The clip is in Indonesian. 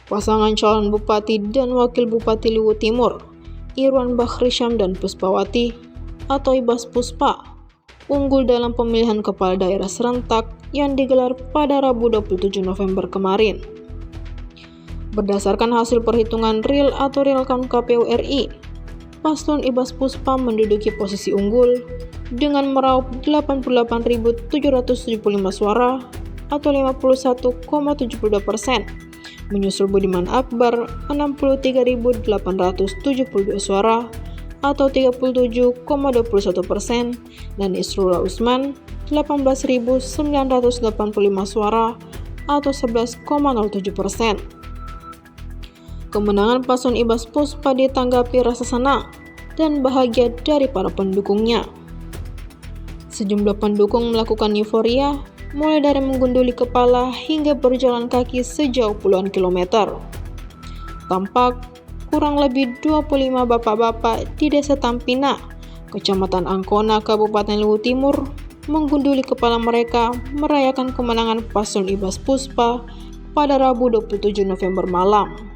Pasangan calon bupati dan wakil bupati Luwu Timur, Irwan Bakhrisyam dan Puspawati atau Ibas Puspa, unggul dalam pemilihan kepala daerah serentak yang digelar pada Rabu 27 November kemarin. Berdasarkan hasil perhitungan real atau real count KPU RI, paslon Ibas Puspa menduduki posisi unggul dengan meraup 88.775 suara atau 51,72%, menyusul Budiman Akbar 63.872 suara atau 37,21% dan Isrullah Usman 18.985 suara atau 11,07%. Kemenangan paslon Ibas Puspa ditanggapi rasa senang dan bahagia dari para pendukungnya. Sejumlah pendukung melakukan euforia, mulai dari menggunduli kepala hingga berjalan kaki sejauh puluhan kilometer. Tampak kurang lebih 25 bapak-bapak di Desa Tampina, Kecamatan Angkona, Kabupaten Luwu Timur, menggunduli kepala mereka merayakan kemenangan paslon Ibas Puspa pada Rabu 27 November malam.